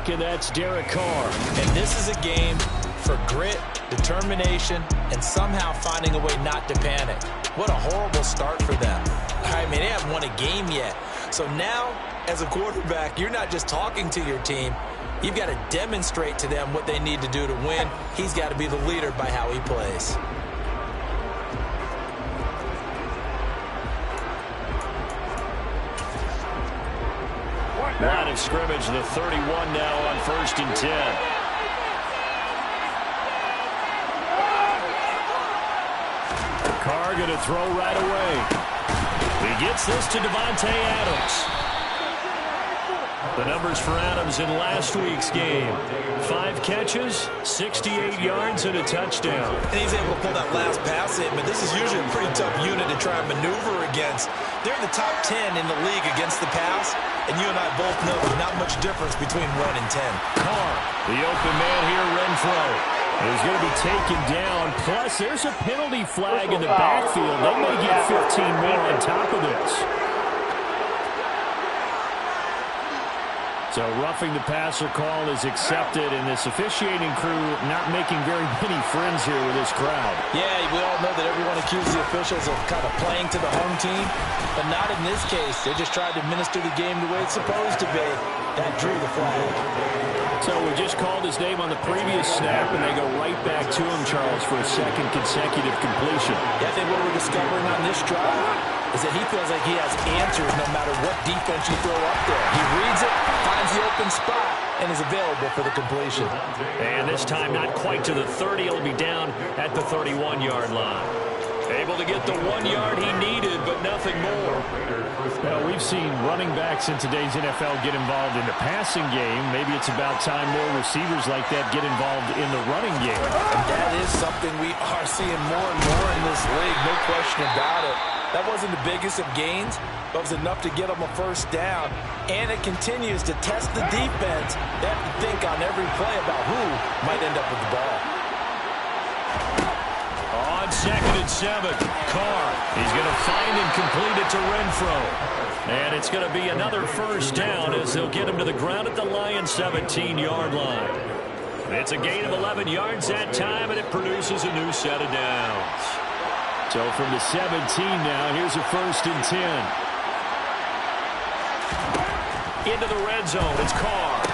quarterback, and that's Derek Carr. And this is a game for grit, determination, and somehow finding a way not to panic. What a horrible start for them. I mean, they haven't won a game yet. So now, as a quarterback, you're not just talking to your team. You've got to demonstrate to them what they need to do to win. He's got to be the leader by how he plays. Line of scrimmage, the 31 now on 1st and 10. Carr going to throw right away. He gets this to Devontae Adams. The numbers for Adams in last week's game. 5 catches, 68 yards, and a touchdown. And he's able to pull that last pass in, but this is usually a pretty tough unit to try and maneuver against. They're in the top 10 in the league against the pass, and you and I both know there's not much difference between 1 and 10. Carr, the open man here, Renfro, is going to be taken down. Plus, there's a penalty flag in the backfield. They may get 15 more on top of this. So roughing the passer call is accepted, and this officiating crew not making very many friends here with this crowd. Yeah, we all know that everyone accuses the officials of kind of playing to the home team, but not in this case. They just tried to administer the game the way it's supposed to be. That drew the flag. So we just called his name on the previous snap, and they go right back to him, Charles, for a second consecutive completion. Yeah, I think what we're discovering on this drive is that he feels like he has answers no matter what defense you throw up there. He reads it, finds the open spot, and is available for the completion. And this time not quite to the 30. He'll be down at the 31-yard line. Able to get the 1 yard he needed, but nothing more. Well, we've seen running backs in today's NFL get involved in the passing game. Maybe it's about time more receivers like that get involved in the running game. And that is something we are seeing more and more in this league, no question about it. That wasn't the biggest of gains, but it was enough to get them a first down. And it continues to test the defense. They have to think on every play about who might end up with the ball. On 2nd and 7, Carr. He's going to find and complete it to Renfro. And it's going to be another first down as they'll get him to the ground at the Lions' 17-yard line. It's a gain of 11 yards that time, and it produces a new set of downs. So from the 17 now, here's a 1st and 10. Into the red zone, it's Carr.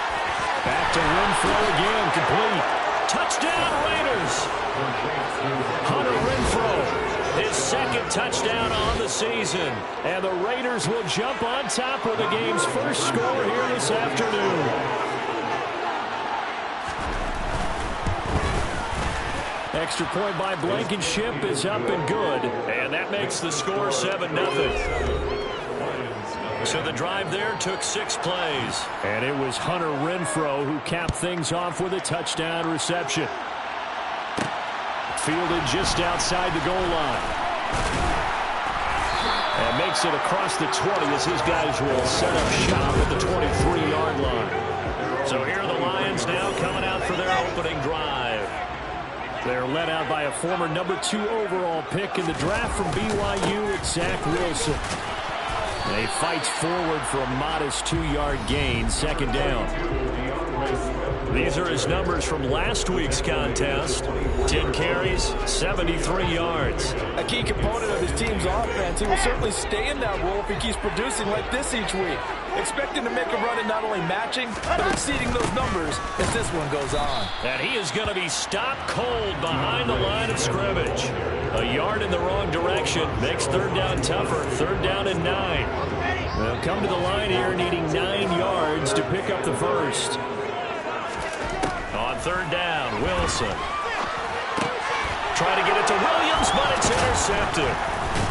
Back to Renfro again, complete. Touchdown, Raiders! Hunter Renfro, his 2nd touchdown on the season. And the Raiders will jump on top of the game's first score here this afternoon. Extra point by Blankenship is up and good. And that makes the score 7-0. So the drive there took 6 plays. And it was Hunter Renfro who capped things off with a touchdown reception. Fielded just outside the goal line. And makes it across the 20 as his guys will set up shop at the 23-yard line. So here are the Lions now coming out for their opening drive. They're led out by a former number 2 overall pick in the draft from BYU, it's Zach Wilson. And he fights forward for a modest 2-yard gain, 2nd down. These are his numbers from last week's contest. 10 carries, 73 yards. A key component of his team's offense. He will certainly stay in that role if he keeps producing like this each week. Expecting to make a run at not only matching, but exceeding those numbers as this one goes on. And he is going to be stopped cold behind the line of scrimmage. A yard in the wrong direction makes 3rd down tougher. 3rd down and 9. They'll come to the line here needing 9 yards to pick up the first. On 3rd down, Wilson. Try to get it to Williams, but it's intercepted.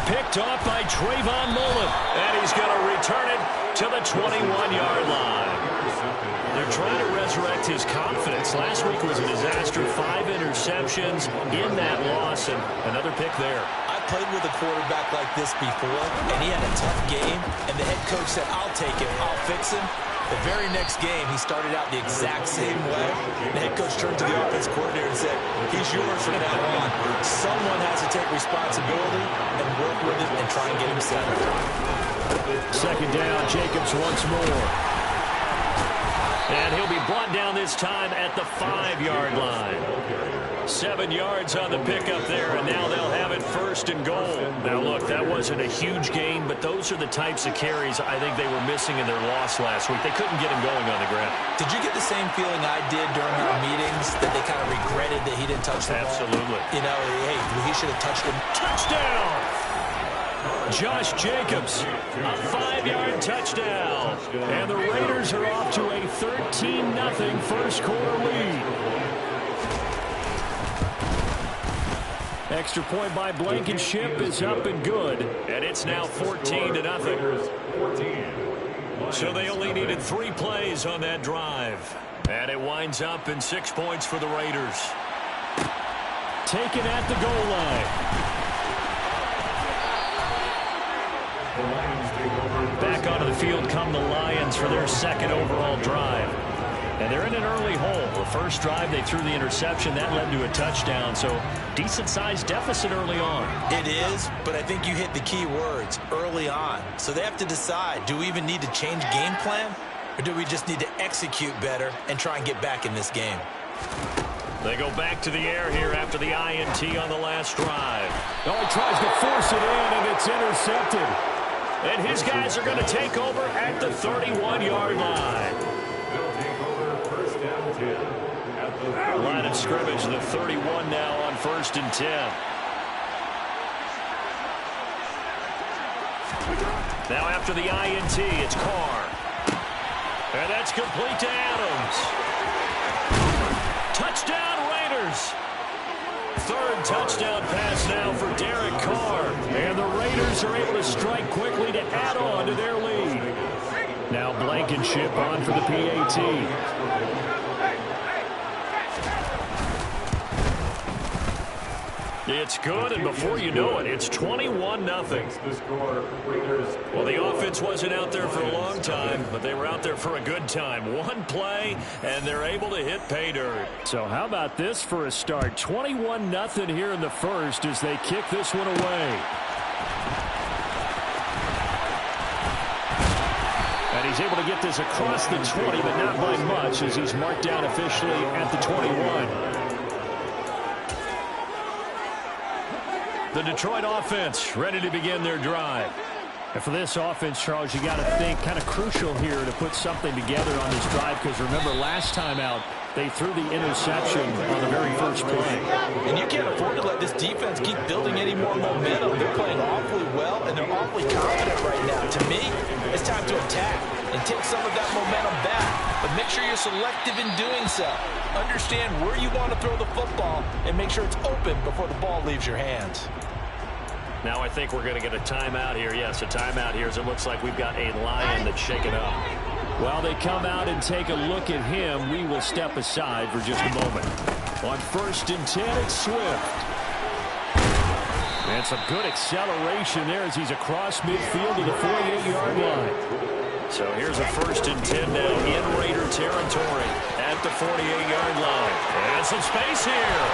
Picked off by Trayvon Mullen. And he's going to return it to the 21-yard line. They're trying to resurrect his confidence. Last week was a disaster. 5 interceptions in that loss, and another pick there. I played with a quarterback like this before, and he had a tough game, and the head coach said, I'll take him, I'll fix him. The very next game, he started out the exact same way. The head coach turned to the offense coordinator and said, he's yours from now on. Someone has to take responsibility and work with him and try and get him settled. 2nd down, Jacobs once more. And he'll be brought this time at the 5-yard line. 7 yards on the pickup there, and now they'll have it first and goal. Now, look, that wasn't a huge gain, but those are the types of carries I think they were missing in their loss last week. They couldn't get him going on the ground. Did you get the same feeling I did during our meetings, that they kind of regretted that he didn't touch the ball? Absolutely. You know, hey, he should have touched him. Touchdown! Josh Jacobs, a 5-yard touchdown. And the Raiders are off to a 13-0 first quarter lead. Extra point by Blankenship is up and good. And it's now 14-0. So they only needed 3 plays on that drive. And it winds up in 6 points for the Raiders. Taken at the goal line. Back onto the field come the Lions for their second overall drive. And they're in an early hole. The first drive, they threw the interception. That led to a touchdown. So decent-sized deficit early on. It is, but I think you hit the key words, early on. So they have to decide, do we even need to change game plan? Or do we just need to execute better and try and get back in this game? They go back to the air here after the INT on the last drive. Oh, he tries to force it in, and it's intercepted. And his guys are going to take over at the 31-yard line. Line of scrimmage, the 31 now on 1st and 10. Now after the INT, it's Carr. And that's complete to Adams. Touchdown, Raiders. Third touchdown pass now for Derek Carr. And the Raiders are able to strike quickly to add on to their lead. Now Blankenship on for the PAT. It's good, and before you know it, it's 21-0. Well, the offense wasn't out there for a long time, but they were out there for a good time. One play, and they're able to hit pay dirt. So how about this for a start? 21-0 here in the first as they kick this one away. And he's able to get this across the 20, but not by much as he's marked down officially at the 21. The Detroit offense ready to begin their drive. And for this offense, Charles, you got to think kind of crucial here to put something together on this drive, because remember last time out they threw the interception on the very first play. And you can't afford to let this defense keep building any more momentum. They're playing awfully well, and they're awfully confident right now. To me, it's time to attack and take some of that momentum back. But make sure you're selective in doing so. Understand where you want to throw the football and make sure it's open before the ball leaves your hands. Now I think we're going to get a timeout here. Yes, a timeout here as it looks like we've got a Lion that's shaken up. While they come out and take a look at him, we will step aside for just a moment. On 1st and 10, it's Swift. And some good acceleration there as he's across midfield to the 48-yard line. So here's a 1st and 10 now in Raider territory at the 48-yard line. And some space here.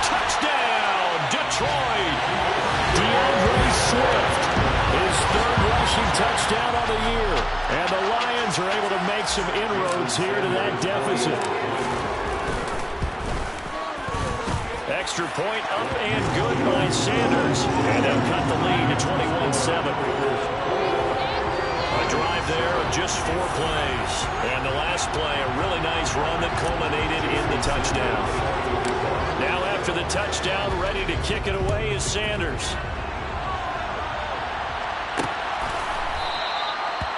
Touchdown, Detroit. DeAndre Swift, his 3rd rushing touchdown of the year. And the Lions are able to make some inroads here to that deficit. Extra point up and good by Sanders. And they'll cut the lead to 21-7. A drive there of just 4 plays. And the last play, a really nice run that culminated in the touchdown. Now after the touchdown, ready to kick it away is Sanders.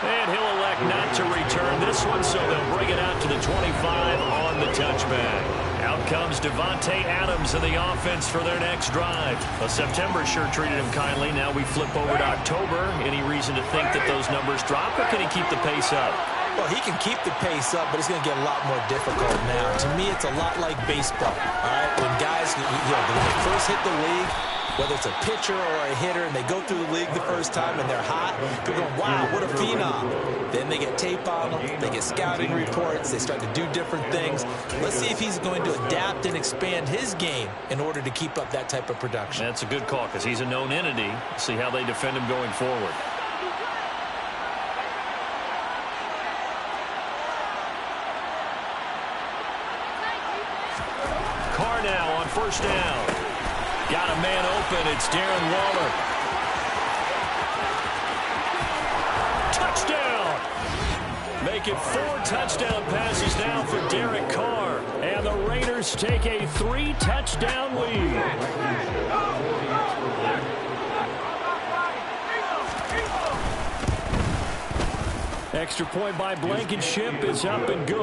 And he'll elect not to return this one, so they'll bring it out to the 25 on the touchback. Out comes Devontae Adams in the offense for their next drive. Well, September sure treated him kindly. Now we flip over to October. Any reason to think that those numbers drop, or can he keep the pace up? Well, he can keep the pace up, but it's going to get a lot more difficult now. To me, it's a lot like baseball. All right, when guys, when they first hit the league, whether it's a pitcher or a hitter, and they go through the league the first time and they're hot, they're going, wow, what a phenom. Then they get tape on them, they get scouting reports, they start to do different things. Let's see if he's going to adapt and expand his game in order to keep up that type of production. That's a good call, because he's a known entity. See how they defend him going forward. Carr now on first down. Got a man open. It's Darren Waller. Touchdown! Make it 4 touchdown passes now for Derek Carr. And the Raiders take a 3-touchdown lead. Extra point by Blankenship is up and good.